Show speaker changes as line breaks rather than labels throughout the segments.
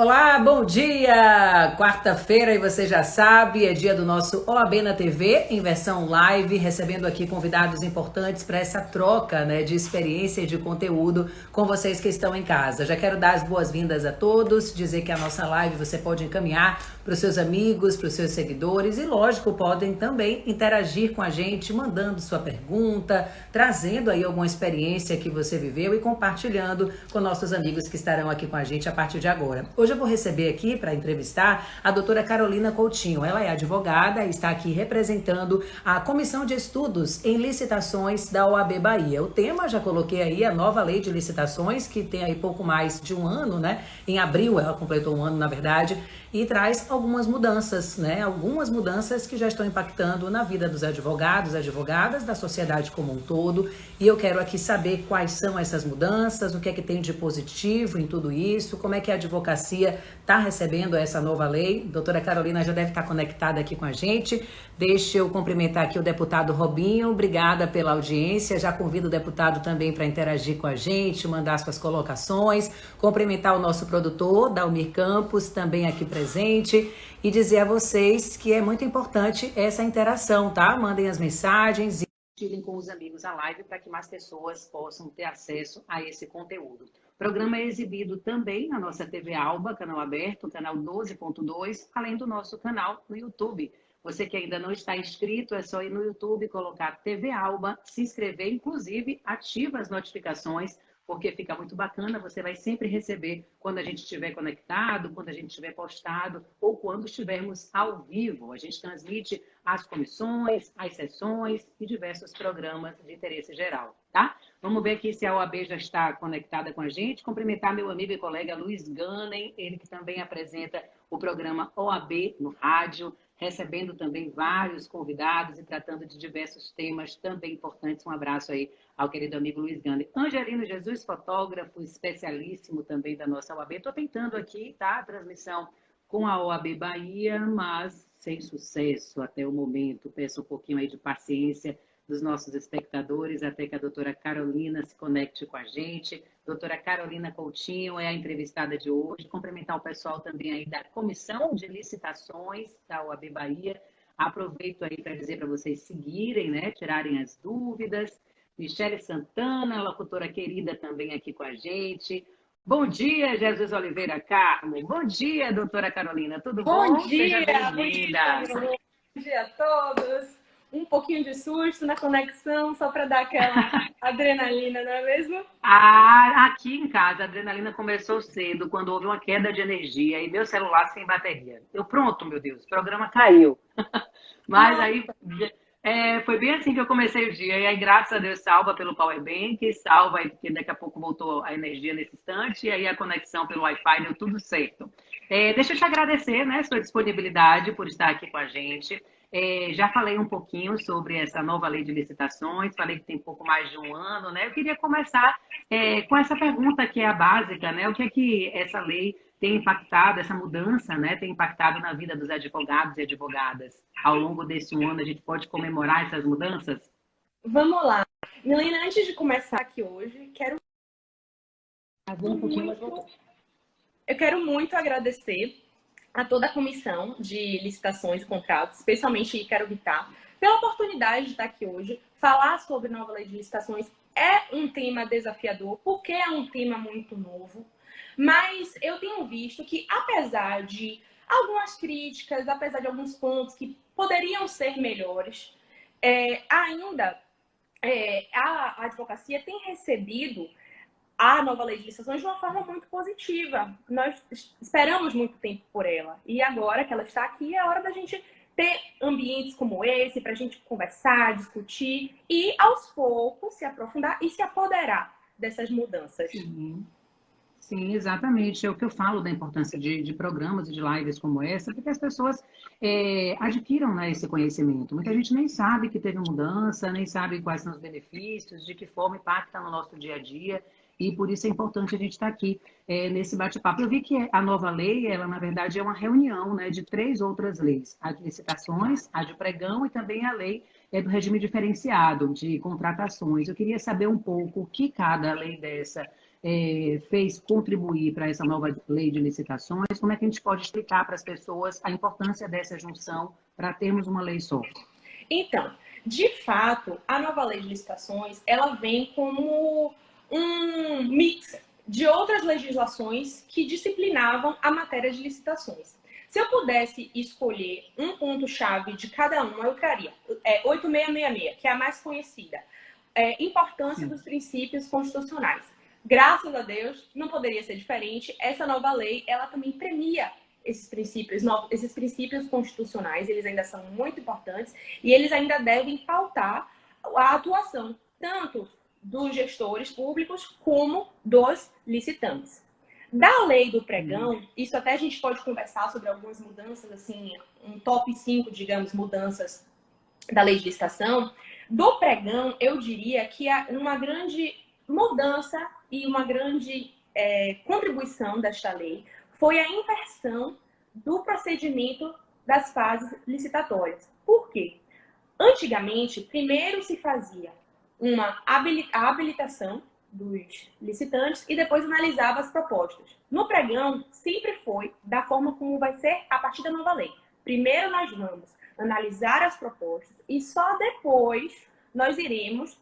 Olá, bom dia! Quarta-feira, e você já sabe, é dia do nosso OAB na TV, em versão live, recebendo aqui convidados importantes para essa troca, né, de experiência e de conteúdo com vocês que estão em casa. Já quero dar as boas-vindas a todos, dizer que a nossa live você pode encaminhar para os seus amigos, para os seus seguidores e, lógico, podem também interagir com a gente, mandando sua pergunta, trazendo aí alguma experiência que você viveu e compartilhando com nossos amigos que estarão aqui com a gente a partir de agora. Hoje eu vou receber aqui para entrevistar a doutora Carolina Coutinho. Ela é advogada e está aqui representando a Comissão de Estudos em Licitações da OAB Bahia. O tema, já coloquei aí, a nova lei de licitações, que tem aí pouco mais de um ano, né? Em abril ela completou um ano, na verdade, e traz algumas mudanças, né? Algumas mudanças que já estão impactando na vida dos advogados, advogadas, da sociedade como um todo. E eu quero aqui saber quais são essas mudanças, o que é que tem de positivo em tudo isso, como é que a advocacia está recebendo essa nova lei. Doutora Carolina já deve estar conectada aqui com a gente. Deixa eu cumprimentar aqui o deputado Robinho. Obrigada pela audiência. Já convido o deputado também para interagir com a gente, mandar suas colocações. Cumprimentar o nosso produtor, Dalmir Campos, também aqui presente. E dizer a vocês que é muito importante essa interação, tá? Mandem as mensagens e compartilhem com os amigos a live para que mais pessoas possam ter acesso a esse conteúdo. O programa é exibido também na nossa TV Alba, canal aberto, canal 12.2, além do nosso canal no YouTube. Você que ainda não está inscrito, é só ir no YouTube, colocar TV Alba, se inscrever, inclusive ativa as notificações, porque fica muito bacana, você vai sempre receber quando a gente estiver conectado, quando a gente estiver postado ou quando estivermos ao vivo. A gente transmite as comissões, as sessões e diversos programas de interesse geral, tá? Vamos ver aqui se a OAB já está conectada com a gente. Cumprimentar meu amigo e colega Luiz Ganem, ele que também apresenta o programa OAB no rádio, recebendo também vários convidados e tratando de diversos temas também importantes. Um abraço aí ao querido amigo Luiz Ganem. Angelino Jesus, fotógrafo, especialíssimo também da nossa OAB. Estou tentando aqui, tá, a transmissão com a OAB Bahia, mas sem sucesso até o momento. Peço um pouquinho aí de paciência dos nossos espectadores, até que a doutora Carolina se conecte com a gente. Doutora Carolina Coutinho é a entrevistada de hoje. Cumprimentar o pessoal também aí da Comissão de Licitações da OAB Bahia. Aproveito aí para dizer para vocês seguirem, né, tirarem as dúvidas. Michele Santana, locutora querida também aqui com a gente. Bom dia, Jesus Oliveira Carmo. Bom dia, doutora Carolina. Tudo
Bom
bom?
dia,
Seja bem-vinda.
bom dia a todos. Um pouquinho de susto na conexão, só para dar aquela adrenalina, não é mesmo?
Aqui em casa, a adrenalina começou cedo, quando houve uma queda de energia e meu celular sem bateria. Eu, pronto, meu Deus, o programa caiu. Mas
Ah,
aí foi bem assim que eu comecei o dia. E aí, graças a Deus, salva pelo Powerbank, salva aí, porque daqui a pouco voltou a energia nesse instante, e aí a conexão pelo Wi-Fi deu tudo certo. Deixa eu te agradecer, né, sua disponibilidade por estar aqui com a gente. Já falei um pouquinho sobre essa nova lei de licitações, falei que tem pouco mais de um ano, né? Eu queria começar com essa pergunta que é a básica, né? O que é que essa lei tem impactado, essa mudança, né, tem impactado na vida dos advogados e advogadas ao longo desse ano? A gente pode comemorar essas mudanças?
vamos lá. Milena, antes de começar aqui hoje,
Um pouquinho, mas voltou.
eu quero muito agradecer a toda a comissão de licitações e contratos, especialmente Ícaro Bittar, pela oportunidade de estar aqui hoje. Falar sobre nova lei de licitações é um tema desafiador, porque é um tema muito novo. Mas eu tenho visto que, apesar de algumas críticas, apesar de alguns pontos que poderiam ser melhores, a advocacia tem recebido a nova lei de licitações de uma forma muito positiva. Nós esperamos muito tempo por ela. E agora que ela está aqui, é hora da gente ter ambientes como esse, para a gente conversar, discutir e, aos poucos, se aprofundar e se apoderar dessas mudanças.
Sim. Sim, exatamente. É o que eu falo da importância de programas e de lives como essa, porque as pessoas adquiram, né, esse conhecimento. Muita gente nem sabe que teve mudança, nem sabe quais são os benefícios, de que forma impacta no nosso dia a dia, e por isso é importante a gente estar aqui nesse bate-papo. Eu vi que a nova lei, ela na verdade é uma reunião, né, de 3 outras leis: a de licitações, a de pregão e também a lei do regime diferenciado de contratações. Eu queria saber um pouco o que cada lei dessa fez contribuir para essa nova lei de licitações? Como é que a gente pode explicar para as pessoas a importância dessa junção para termos uma lei só?
Então, de fato, a nova lei de licitações, ela vem como um mix de outras legislações que disciplinavam a matéria de licitações. Se eu pudesse escolher um ponto-chave de cada uma, eu traria 8666, que é a mais conhecida. Importância dos princípios constitucionais. Graças a Deus, não poderia ser diferente. Essa nova lei, ela também premia esses princípios constitucionais, eles ainda são muito importantes e eles ainda devem pautar a atuação tanto dos gestores públicos como dos licitantes. Da lei do pregão, isso até a gente pode conversar sobre algumas mudanças, assim, um top 5, digamos, mudanças da lei de licitação. Do pregão, eu diria que uma grande mudança e uma grande contribuição desta lei foi a inversão do procedimento das fases licitatórias. Por quê? Antigamente, primeiro se fazia a habilitação dos licitantes e depois analisava as propostas. No pregão, sempre foi da forma como vai ser a partir da nova lei. Primeiro nós vamos analisar as propostas e só depois nós iremos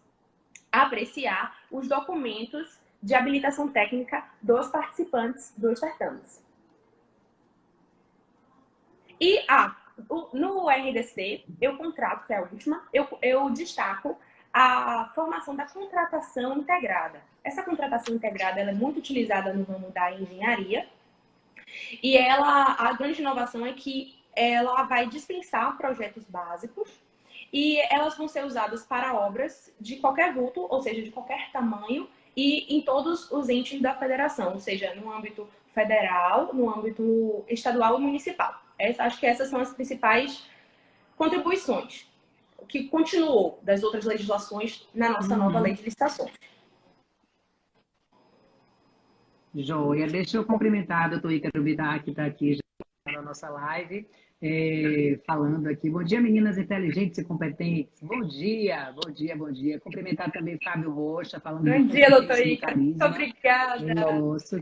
apreciar os documentos de habilitação técnica dos participantes dos certames. E no RDC, eu contrato, que é a última, eu destaco a formação da contratação integrada. Essa contratação integrada ela é muito utilizada no ramo da engenharia e a grande inovação é que ela vai dispensar projetos básicos e elas vão ser usadas para obras de qualquer vulto, ou seja, de qualquer tamanho e em todos os entes da federação, ou seja, no âmbito federal, no âmbito estadual e municipal. Acho que essas são as principais contribuições que continuou das outras legislações na nossa nova lei de licitações.
Joia. Deixa eu cumprimentar a doutora Ícaro Bittar, que está aqui já na nossa live, falando aqui. Bom dia, meninas inteligentes e competentes. Bom dia, bom dia, bom dia. Cumprimentar também Fábio Rocha, falando
bom dia, doutora Ícaro. Muito obrigada.
Nossa.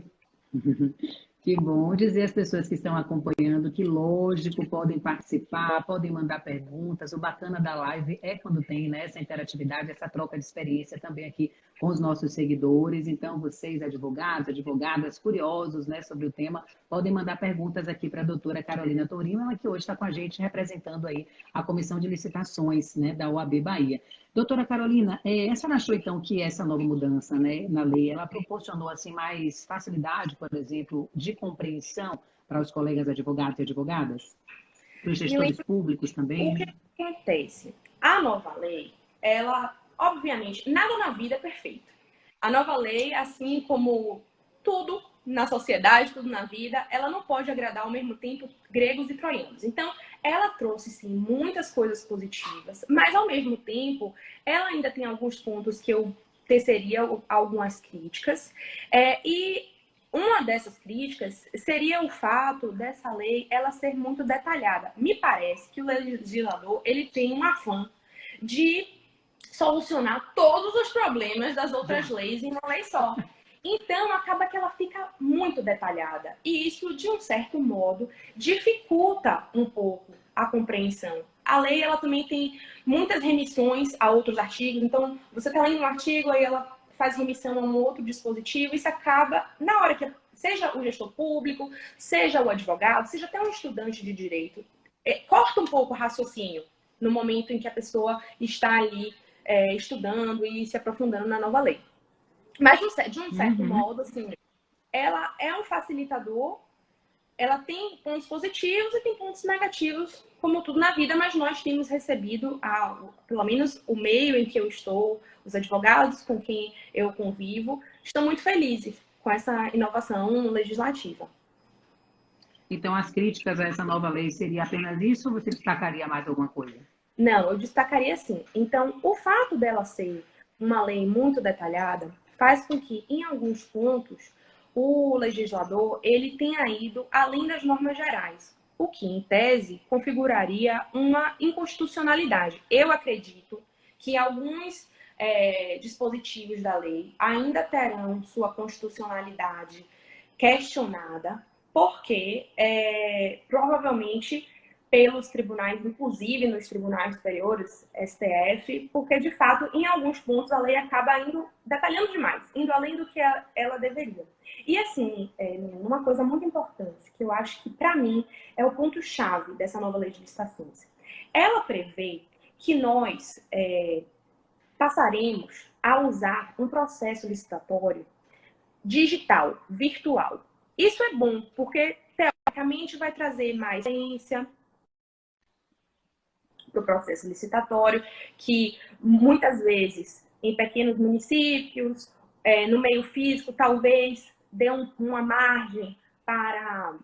Que bom dizer às pessoas que estão acompanhando que, lógico, podem participar, podem mandar perguntas. O bacana da live é quando tem, né, essa interatividade, essa troca de experiência também aqui com os nossos seguidores. Então, vocês, advogados, advogadas, curiosos, né, sobre o tema, podem mandar perguntas aqui para a doutora Carolina Tourinho, ela que hoje está com a gente representando aí a Comissão de Licitações, né, da OAB Bahia. Doutora Carolina, a senhora achou então que essa nova mudança, né, na lei, ela proporcionou assim mais facilidade, por exemplo, de compreensão para os colegas advogados e advogadas? Para os gestores públicos também?
O que acontece? A nova lei, ela, obviamente, nada na vida é perfeito. A nova lei, assim como tudo na sociedade, tudo na vida, ela não pode agradar ao mesmo tempo gregos e troianos. Então, ela trouxe, sim, muitas coisas positivas, mas, ao mesmo tempo, ela ainda tem alguns pontos que eu teceria algumas críticas. E uma dessas críticas seria o fato dessa lei ela ser muito detalhada. Me parece que o legislador ele tem um afã de solucionar todos os problemas das outras leis em uma lei só. Então, acaba que ela fica muito detalhada. E isso, de um certo modo, dificulta um pouco a compreensão. A lei, ela também tem muitas remissões a outros artigos. Então, você está lendo um artigo, aí ela faz remissão a um outro dispositivo. Isso acaba, na hora que seja o gestor público, seja o advogado, seja até um estudante de direito, corta um pouco o raciocínio no momento em que a pessoa está ali estudando e se aprofundando na nova lei. Mas, de um certo modo, assim, ela é um facilitador, ela tem pontos positivos e tem pontos negativos, como tudo na vida, mas nós temos recebido, pelo menos o meio em que eu estou, os advogados com quem eu convivo, estão muito felizes com essa inovação legislativa.
Então, as críticas a essa nova lei seria apenas isso ou você destacaria mais alguma coisa?
Não, eu destacaria sim. Então, o fato dela ser uma lei muito detalhada faz com que, em alguns pontos, o legislador ele tenha ido além das normas gerais, o que, em tese, configuraria uma inconstitucionalidade. Eu acredito que alguns dispositivos da lei ainda terão sua constitucionalidade questionada, porque provavelmente pelos tribunais, inclusive nos tribunais superiores, STF, porque de fato em alguns pontos a lei acaba indo detalhando demais, indo além do que ela deveria. E assim, uma coisa muito importante, que eu acho que para mim é o ponto-chave dessa nova lei de licitações. Ela prevê que nós passaremos a usar um processo licitatório digital, virtual. Isso é bom, porque teoricamente vai trazer mais ciência para o processo licitatório, que muitas vezes em pequenos municípios, no meio físico, talvez dê uma margem para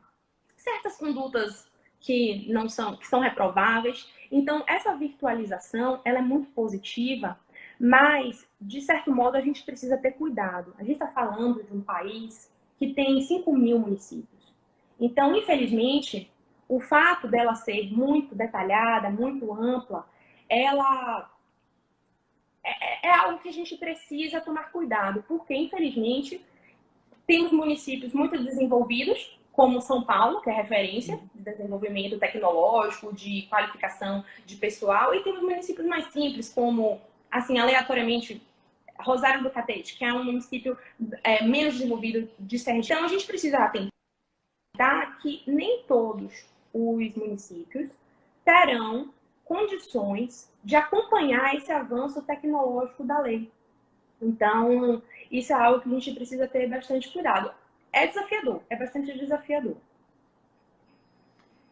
certas condutas que são reprováveis. Então, essa virtualização ela é muito positiva, mas, de certo modo, a gente precisa ter cuidado. A gente está falando de um país que tem 5 mil municípios. Então, infelizmente, o fato dela ser muito detalhada, muito ampla, ela é algo que a gente precisa tomar cuidado, porque, infelizmente, temos municípios muito desenvolvidos, como São Paulo, que é referência de desenvolvimento tecnológico, de qualificação de pessoal, e temos municípios mais simples, como, assim, aleatoriamente, Rosário do Catete, que é um município menos desenvolvido de Sergipe. Então, a gente precisa atentar que nem todos os municípios terão condições de acompanhar esse avanço tecnológico da lei. Então, isso é algo que a gente precisa ter bastante cuidado. É desafiador, é bastante desafiador.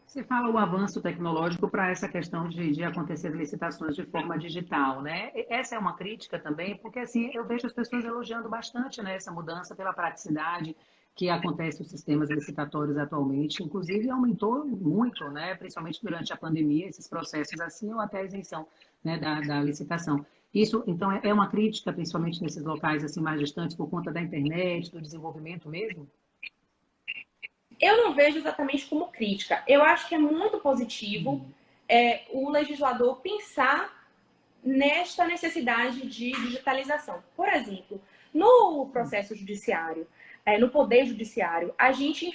Você fala o avanço tecnológico para essa questão de acontecer licitações de forma digital, né? Essa é uma crítica também, porque assim, eu vejo as pessoas elogiando bastante, né, essa mudança pela praticidade que acontece nos sistemas licitatórios atualmente. Inclusive, aumentou muito, né, principalmente durante a pandemia, esses processos assim, ou até a isenção, né, da licitação. Isso, então, é uma crítica, principalmente nesses locais assim mais distantes, por conta da internet, do desenvolvimento mesmo?
Eu não vejo exatamente como crítica. Eu acho que é muito positivo o legislador pensar nesta necessidade de digitalização. Por exemplo, no processo judiciário, no Poder Judiciário, a gente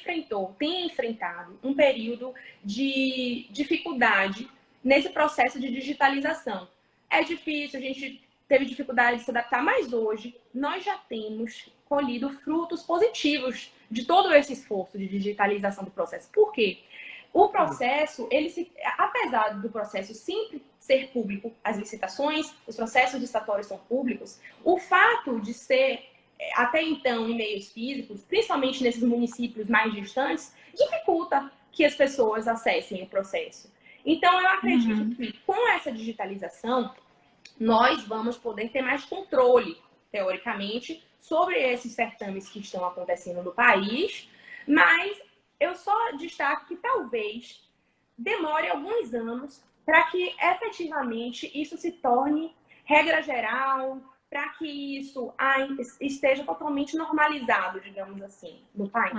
tem enfrentado um período de dificuldade nesse processo de digitalização. É difícil, a gente teve dificuldade de se adaptar, mas hoje nós já temos colhido frutos positivos de todo esse esforço de digitalização do processo. Por quê? O processo, apesar do processo sempre ser público, as licitações, os processos licitatórios são públicos, o fato de ser, até então, em meios físicos, principalmente nesses municípios mais distantes, dificulta que as pessoas acessem o processo. Então, eu acredito que com essa digitalização, nós vamos poder ter mais controle, teoricamente, sobre esses certames que estão acontecendo no país, mas eu só destaco que talvez demore alguns anos para que efetivamente isso se torne regra geral, para que isso esteja totalmente normalizado, digamos assim, no país.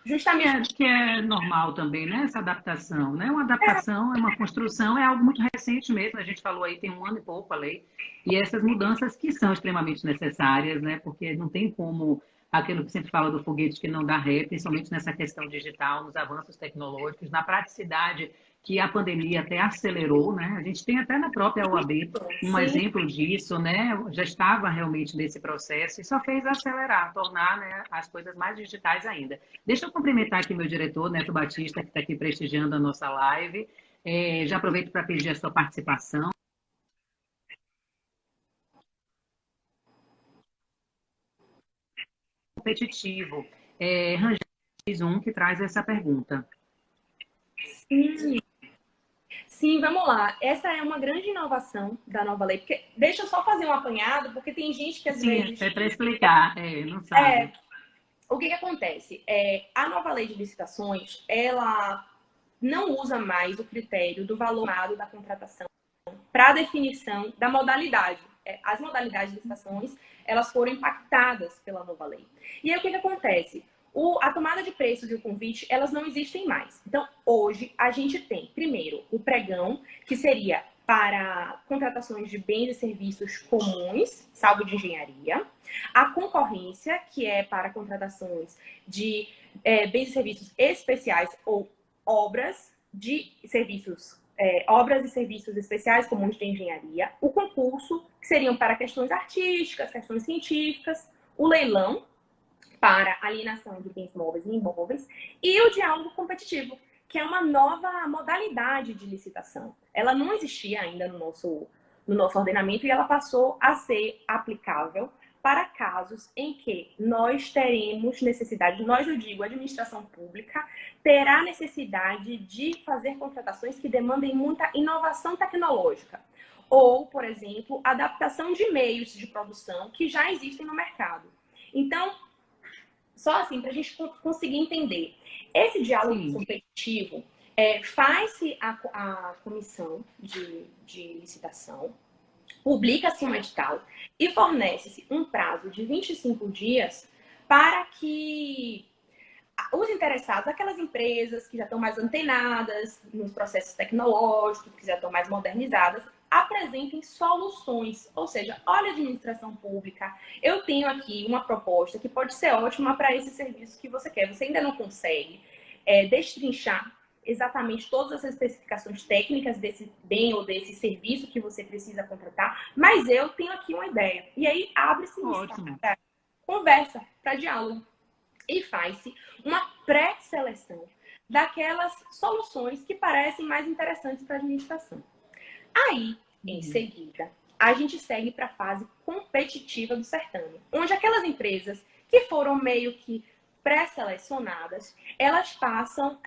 Justamente.
Que é normal também, né? Essa adaptação, né? Uma adaptação, é uma construção, é algo muito recente mesmo. A gente falou aí, tem 1 ano e pouco a lei. E essas mudanças que são extremamente necessárias, né? Porque não tem como aquilo que sempre fala do foguete que não dá ré, principalmente nessa questão digital, nos avanços tecnológicos, na praticidade que a pandemia até acelerou, né? A gente tem até na própria OAB um exemplo disso, né? Já estava realmente nesse processo e só fez acelerar, tornar, né, as coisas mais digitais ainda. Deixa eu cumprimentar aqui meu diretor, Neto Batista, que está aqui prestigiando a nossa live. Já aproveito para pedir a sua participação. Competitivo. Rangel 1, que traz essa pergunta.
Sim, vamos lá. Essa é uma grande inovação da nova lei. Porque, deixa eu só fazer um apanhado, porque tem gente que às vezes...
É para explicar, não sabe.
O que acontece? A nova lei de licitações, ela não usa mais o critério do valor da contratação para a definição da modalidade. As modalidades de licitações, elas foram impactadas pela nova lei. E aí, o que acontece? A tomada de preços e o convite, elas não existem mais. Então, hoje, a gente tem, primeiro, o pregão, que seria para contratações de bens e serviços comuns, salvo de engenharia. A concorrência, que é para contratações de bens e serviços especiais ou obras e serviços especiais comuns de engenharia. O concurso, que seriam para questões artísticas, questões científicas. O leilão, para alienação de bens móveis e imóveis. E o diálogo competitivo, que é uma nova modalidade de licitação. Ela não existia ainda no nosso ordenamento e ela passou a ser aplicável para casos em que nós teremos necessidade, eu digo, a administração pública terá necessidade de fazer contratações que demandem muita inovação tecnológica. Ou, por exemplo, adaptação de meios de produção que já existem no mercado. Então, só assim, para a gente conseguir entender. Esse diálogo competitivo, faz-se a comissão de licitação, publica-se um edital e fornece-se um prazo de 25 dias para que os interessados, aquelas empresas que já estão mais antenadas nos processos tecnológicos, que já estão mais modernizadas, apresentem soluções. Ou seja, olha, administração pública, eu tenho aqui uma proposta que pode ser ótima para esse serviço que você quer. Você ainda não consegue destrinchar exatamente todas as especificações técnicas desse bem ou desse serviço que você precisa contratar, mas eu tenho aqui uma ideia. E aí abre-se um espaço para conversa, para diálogo. E faz-se uma pré-seleção daquelas soluções que parecem mais interessantes para a administração. Aí, em seguida, a gente segue para a fase competitiva do certame, onde aquelas empresas que foram meio que pré-selecionadas, elas passam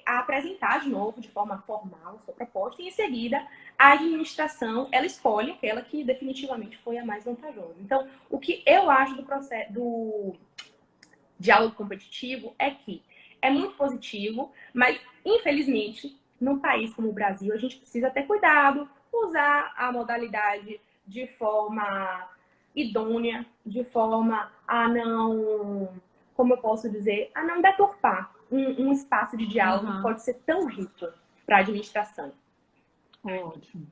a apresentar de novo, de forma formal, a sua proposta, e em seguida a administração, ela escolhe aquela que definitivamente foi a mais vantajosa. Então, o que eu acho do processo do diálogo competitivo é que é muito positivo, mas, infelizmente, num país como o Brasil, a gente precisa ter cuidado, usar a modalidade de forma idônea, de forma a não, como eu posso dizer, a não deturpar um espaço de diálogo que pode ser tão rico para a administração.
Ótimo.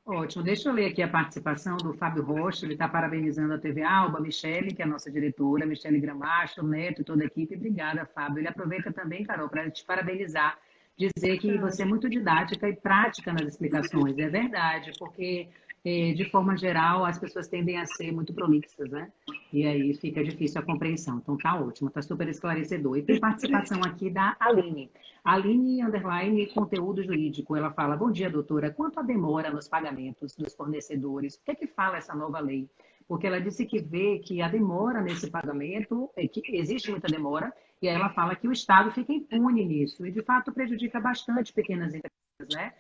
Ótimo. Deixa eu ler aqui a participação do Fábio Rocha, ele está parabenizando a TV Alba, a Michele, que é a nossa diretora, Michele Gramacho, o Neto e toda a equipe. Obrigada, Fábio. Ele aproveita também, Carol, para te parabenizar, dizer que você é muito didática e prática nas explicações. É verdade, porque, de forma geral, as pessoas tendem a ser muito prolixas, né? E aí fica difícil a compreensão. Então, tá ótimo, tá super esclarecedor. E tem participação aqui da Aline. Aline, _ conteúdo jurídico. Ela fala: bom dia, doutora. Quanto à demora nos pagamentos dos fornecedores, o que é que fala essa nova lei? Porque ela disse que vê que a demora nesse pagamento, que existe muita demora, e aí ela fala que o Estado fica impune nisso. E, de fato, prejudica bastante pequenas empresas, né?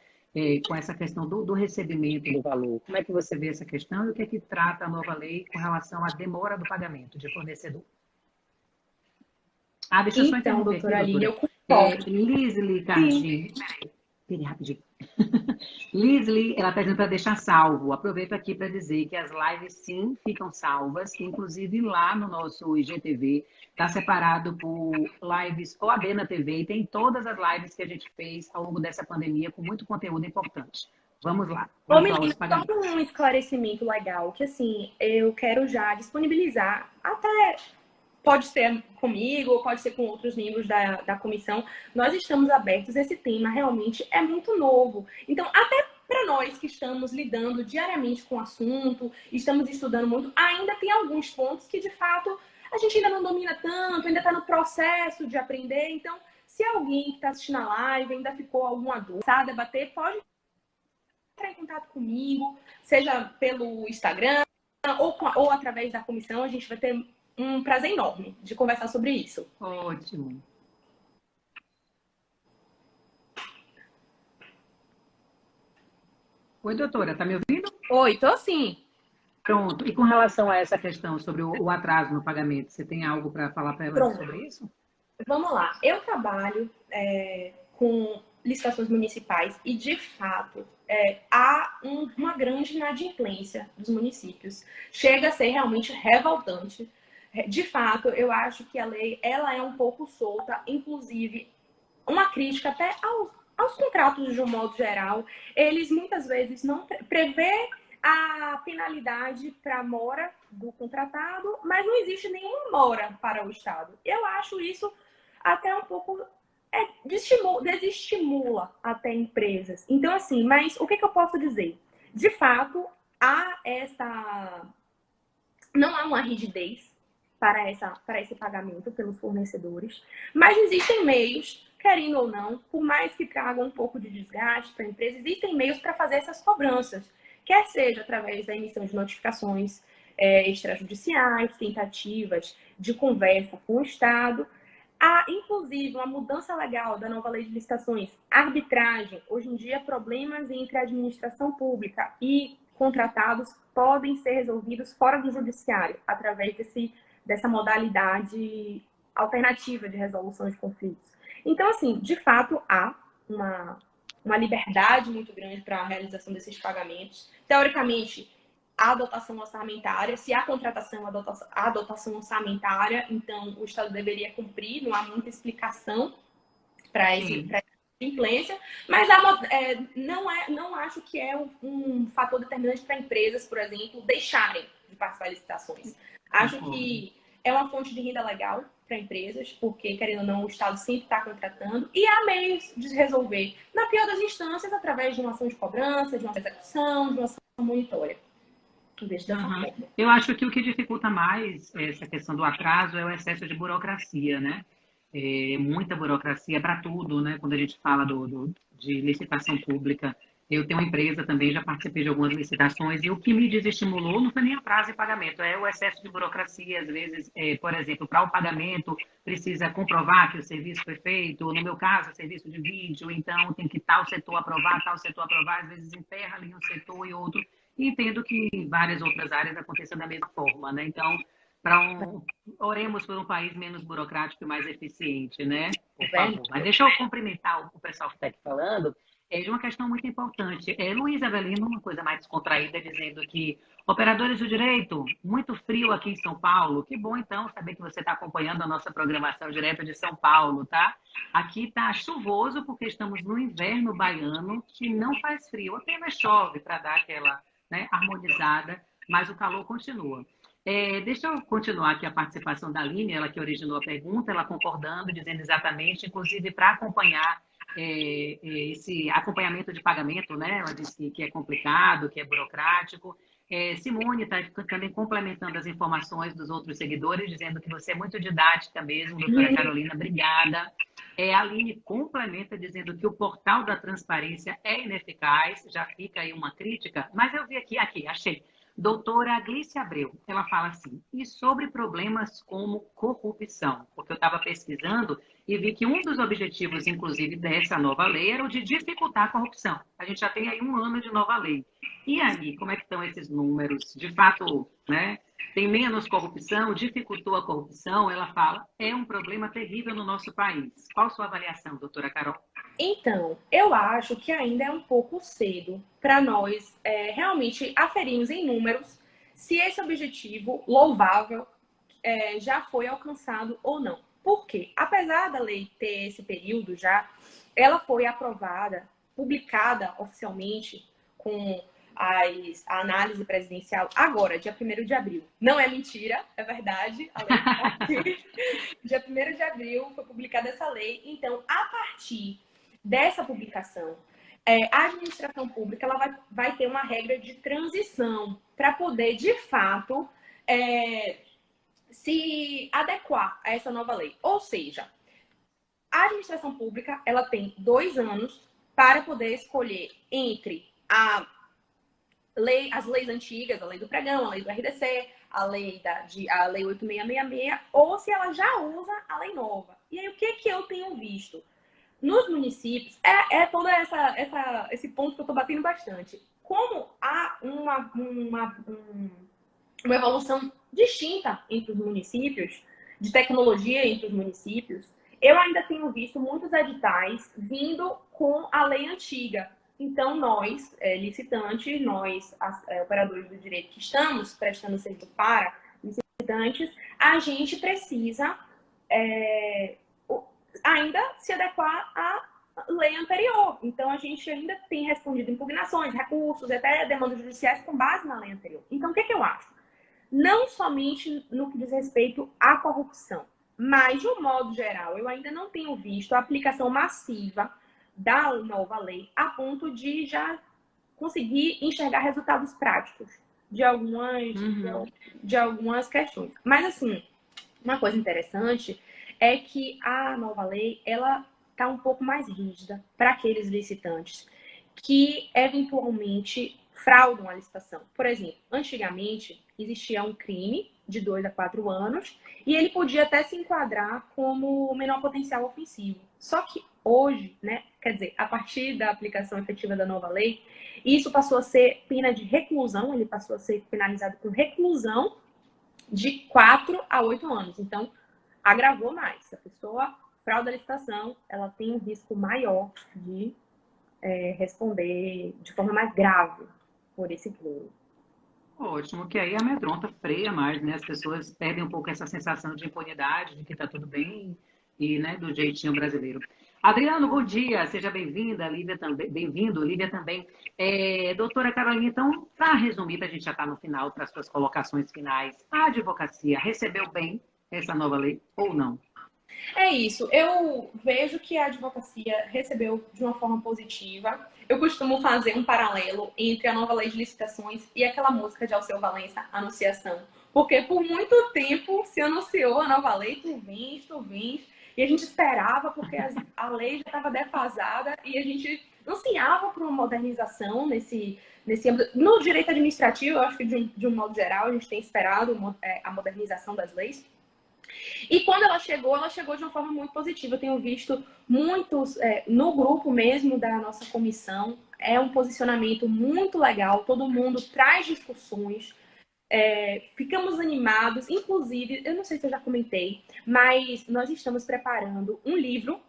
Com essa questão do recebimento do valor. Como é que você vê essa questão e o que é que trata a nova lei com relação à demora do pagamento de fornecedor? Deixa eu só interromper
doutora
aqui,
Aline,
doutora.
eu concordo.
Lisli Cardinho. Peraí, rapidinho. Lisli, ela pediu para deixar salvo. Aproveito aqui para dizer que as lives, sim, ficam salvas, que inclusive lá no nosso IGTV está separado por lives OAB na TV e tem todas as lives que a gente fez ao longo dessa pandemia com muito conteúdo importante. Vamos lá. Vamos lá, os pagamentos.
Só um esclarecimento legal, que assim, eu quero já disponibilizar, até pode ser comigo, ou pode ser com outros membros da comissão, nós estamos abertos, esse tema realmente é muito novo. Então, até para nós que estamos lidando diariamente com o assunto, estamos estudando muito, ainda tem alguns pontos que, de fato, a gente ainda não domina tanto, ainda está no processo de aprender. Então, se alguém que está assistindo a live ainda ficou alguma dúvida, debater, pode entrar em contato comigo, seja pelo Instagram ou através da comissão. A gente vai ter um prazer enorme de conversar sobre isso.
Ótimo. Oi, doutora, tá me ouvindo?
Oi, tô sim.
Pronto. E com relação a essa questão sobre o atraso no pagamento, você tem algo para falar para ela sobre isso?
Vamos lá. Eu trabalho com licitações municipais e, de fato, há uma grande inadimplência dos municípios. Chega a ser realmente revoltante. De fato, eu acho que a lei ela é um pouco solta, inclusive uma crítica até aos contratos de um modo geral, eles muitas vezes não prevê a penalidade para a mora do contratado, mas não existe nenhuma mora para o Estado. Eu acho isso até um pouco desestimula até empresas. Então, assim, mas o que eu posso dizer? De fato, não há uma rigidez para esse pagamento pelos fornecedores, mas existem meios, querendo ou não, por mais que tragam um pouco de desgaste para a empresa, existem meios para fazer essas cobranças, quer seja através da emissão de notificações extrajudiciais, tentativas de conversa com o Estado. Há, inclusive, uma mudança legal da nova lei de licitações, arbitragem. Hoje em dia, problemas entre a administração pública e contratados podem ser resolvidos fora do judiciário, através dessa modalidade alternativa de resolução de conflitos. Então, assim, de fato, há uma liberdade muito grande para a realização desses pagamentos. Teoricamente, a dotação orçamentária, se há contratação, a dotação orçamentária, então o Estado deveria cumprir, não há muita explicação para essa inadimplência, mas não acho que é um fator determinante para empresas, por exemplo, deixarem de participar de licitações. Acho que é uma fonte de renda legal para empresas, porque, querendo ou não, o Estado sempre está contratando, e há meios de resolver, na pior das instâncias, através de uma ação de cobrança, de uma execução, de uma ação monitória.
Eu acho que o que dificulta mais essa questão do atraso é o excesso de burocracia, né? Muita burocracia para tudo, né? Quando a gente fala de licitação pública. Eu tenho uma empresa também, já participei de algumas licitações, e o que me desestimulou não foi nem atraso e pagamento, é o excesso de burocracia. Às vezes, por exemplo, para o pagamento, precisa comprovar que o serviço foi feito, no meu caso, serviço de vídeo, então tem que tal setor aprovar, às vezes emperra ali um setor e outro, e entendo que em várias outras áreas aconteça da mesma forma, né? Então, oremos por um país menos burocrático e mais eficiente, né? Por favor. Mas deixa eu cumprimentar o pessoal que está aqui falando. De uma questão muito importante. Luiz Avelino, uma coisa mais descontraída, dizendo que operadores do direito, muito frio aqui em São Paulo. Que bom, então, saber que você está acompanhando a nossa programação direto de São Paulo, tá? Aqui está chuvoso, porque estamos no inverno baiano, que não faz frio, apenas chove para dar aquela, né, harmonizada, mas o calor continua. Deixa eu continuar aqui a participação da Aline, ela que originou a pergunta, ela concordando, dizendo exatamente, inclusive para acompanhar esse acompanhamento de pagamento, né? Ela disse que é complicado, que é burocrático. Simone está também complementando as informações dos outros seguidores, dizendo que você é muito didática mesmo, doutora Carolina, obrigada. A Aline complementa dizendo que o portal da transparência é ineficaz, já fica aí uma crítica, mas eu vi aqui, achei. Doutora Glícia Abreu, ela fala assim, e sobre problemas como corrupção? Porque eu estava pesquisando e vi que um dos objetivos, inclusive, dessa nova lei era o de dificultar a corrupção. A gente já tem aí 1 ano de nova lei. E aí, como é que estão esses números? De fato, né, tem menos corrupção, dificultou a corrupção? Ela fala, é um problema terrível no nosso país. Qual a sua avaliação, doutora Carol?
Então, eu acho que ainda é um pouco cedo para nós realmente aferirmos em números se esse objetivo louvável já foi alcançado ou não. Por quê? Apesar da lei ter esse período já, ela foi aprovada, publicada oficialmente com a análise presidencial agora, dia 1º de abril. Não é mentira, é verdade. A lei tá aqui. Dia 1º de abril foi publicada essa lei. Então, a partir dessa publicação, a administração pública ela vai ter uma regra de transição para poder, de fato, se adequar a essa nova lei. Ou seja, a administração pública ela tem 2 anos para poder escolher entre as leis antigas, a lei do pregão, a lei do RDC, a lei 8666, ou se ela já usa a lei nova. E aí, o que eu tenho visto? Nos municípios, todo esse ponto que eu estou batendo bastante. Como há uma evolução distinta entre os municípios, de tecnologia entre os municípios, eu ainda tenho visto muitos editais vindo com a lei antiga. Então, nós, licitantes, nós, operadores do direito que estamos prestando serviço para licitantes, a gente precisa ainda se adequar lei anterior. Então, a gente ainda tem respondido impugnações, recursos, até demandas judiciais com base na lei anterior. Então, o que eu acho? Não somente no que diz respeito à corrupção, mas, de um modo geral, eu ainda não tenho visto a aplicação massiva da nova lei a ponto de já conseguir enxergar resultados práticos de algumas questões. Mas, assim, uma coisa interessante é que a nova lei, ela está um pouco mais rígida para aqueles licitantes que, eventualmente, fraudam a licitação. Por exemplo, antigamente, existia um crime de 2 a 4 anos e ele podia até se enquadrar como menor potencial ofensivo. Só que hoje, né, quer dizer, a partir da aplicação efetiva da nova lei, isso passou a ser pena de reclusão, ele passou a ser penalizado com reclusão de 4 a 8 anos. Então, agravou mais. Se a pessoa frauda a licitação, ela tem um risco maior de responder de forma mais grave por esse crime.
Ótimo, que aí amedronta, freia mais, né? As pessoas perdem um pouco essa sensação de impunidade, de que está tudo bem e, né, do jeitinho brasileiro. Adriano, bom dia, seja bem-vinda, Lívia também, bem-vindo, Lívia também. Doutora Carolina, então, para resumir, a gente já está no final, para as suas colocações finais, a advocacia recebeu bem essa nova lei ou não?
É isso. Eu vejo que a advocacia recebeu de uma forma positiva. Eu costumo fazer um paralelo entre a nova lei de licitações e aquela música de Alceu Valença, Anunciação. Porque por muito tempo se anunciou a nova lei, tu vens, e a gente esperava porque a lei já estava defasada e a gente ansiava por uma modernização nesse âmbito. No direito administrativo, eu acho que de um modo geral, a gente tem esperado a modernização das leis. E quando ela chegou de uma forma muito positiva. Eu tenho visto muitos, no grupo mesmo da nossa comissão, é um posicionamento muito legal, todo mundo traz discussões, ficamos animados, inclusive, eu não sei se eu já comentei, mas nós estamos preparando um livro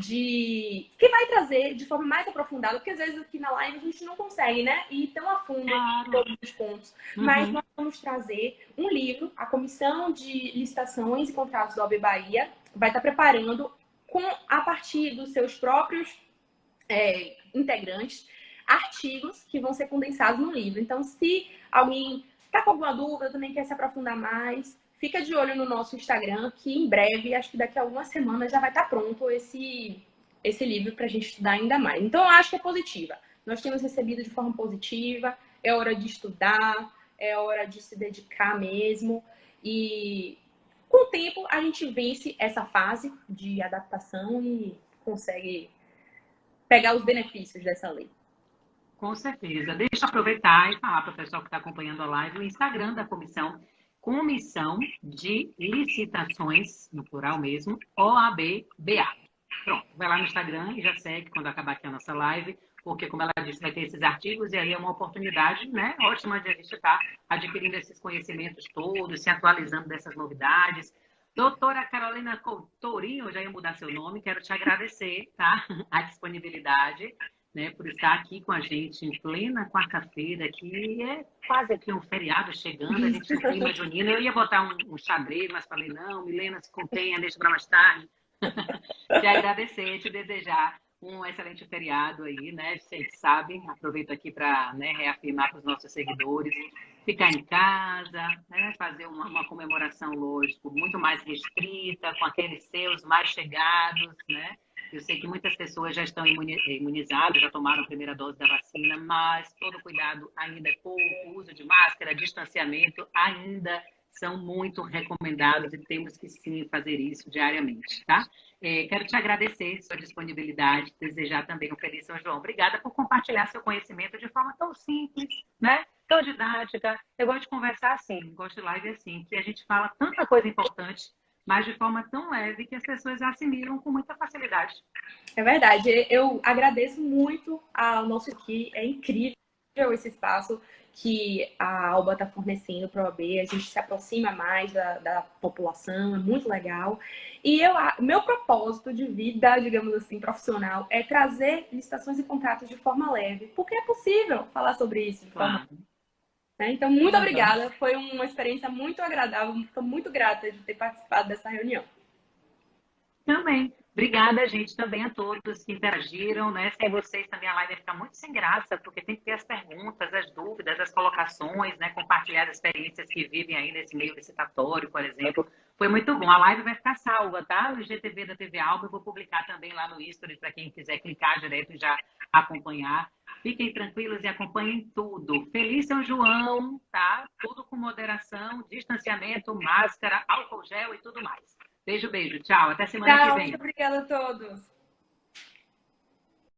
que vai trazer de forma mais aprofundada, porque às vezes aqui na live a gente não consegue, né, ir tão a fundo em todos os pontos. Mas nós vamos trazer um livro, a Comissão de Licitações e Contratos da OAB Bahia vai estar preparando, a partir dos seus próprios integrantes, artigos que vão ser condensados no livro. Então, se alguém está com alguma dúvida, também quer se aprofundar mais, fica de olho no nosso Instagram, que em breve, acho que daqui a algumas semanas, já vai estar pronto esse livro para a gente estudar ainda mais. Então, eu acho que é positiva. Nós temos recebido de forma positiva, é hora de estudar, é hora de se dedicar mesmo. E com o tempo, a gente vence essa fase de adaptação e consegue pegar os benefícios dessa lei.
Com certeza. Deixa eu aproveitar e falar para o pessoal que está acompanhando a live, o Instagram da comissão, Comissão de Licitações, no plural mesmo, OAB-BA. Pronto, vai lá no Instagram e já segue quando acabar aqui a nossa live, porque, como ela disse, vai ter esses artigos e aí é uma oportunidade, né, ótima de a gente estar adquirindo esses conhecimentos todos, se atualizando dessas novidades. Doutora Carolina Coutorinho, eu já ia mudar seu nome, quero te agradecer, tá? A disponibilidade, né, por estar aqui com a gente em plena quarta-feira, que é quase aqui um feriado chegando, a gente tem clima junino. Eu ia botar um xadrez, mas falei, não, Milena, se contenha, deixa para mais tarde. Te agradecer, te desejar um excelente feriado aí, né? Vocês sabem, aproveito aqui para, né, reafirmar para os nossos seguidores, ficar em casa, né, fazer uma comemoração, lógico, muito mais restrita, com aqueles seus mais chegados, né? Eu sei que muitas pessoas já estão imunizadas, já tomaram a primeira dose da vacina, mas todo cuidado ainda é pouco, o uso de máscara, distanciamento ainda são muito recomendados e temos que sim fazer isso diariamente, tá? Quero te agradecer sua disponibilidade, desejar também um feliz São João. Obrigada por compartilhar seu conhecimento de forma tão simples, né? Tão didática. Eu gosto de conversar assim, gosto de live assim, que a gente fala tanta coisa importante, mas de forma tão leve que as pessoas assimilam com muita facilidade.
É verdade. Eu agradeço muito ao nosso aqui. É incrível esse espaço que a Alba está fornecendo para a OAB. A gente se aproxima mais da população, é muito legal. E meu propósito de vida, digamos assim, profissional, é trazer licitações e contratos de forma leve, porque é possível falar sobre isso de forma leve. Então, muito obrigada. Foi uma experiência muito agradável. Estou muito grata de ter participado dessa reunião.
Também. Obrigada, gente, também a todos que interagiram, né? Sem vocês também a live vai ficar muito sem graça, porque tem que ter as perguntas, as dúvidas, as colocações, né? Compartilhar as experiências que vivem aí nesse meio licitatório, por exemplo. Foi muito bom. A live vai ficar salva, tá? No IGTV da TV Alba, eu vou publicar também lá no History, para quem quiser clicar direto e já acompanhar. Fiquem tranquilos e acompanhem tudo. Feliz São João, tá? Tudo com moderação, distanciamento, máscara, álcool gel e tudo mais. Beijo, beijo. Tchau. Até semana que
Tchau,
vem.
muito obrigada a todos.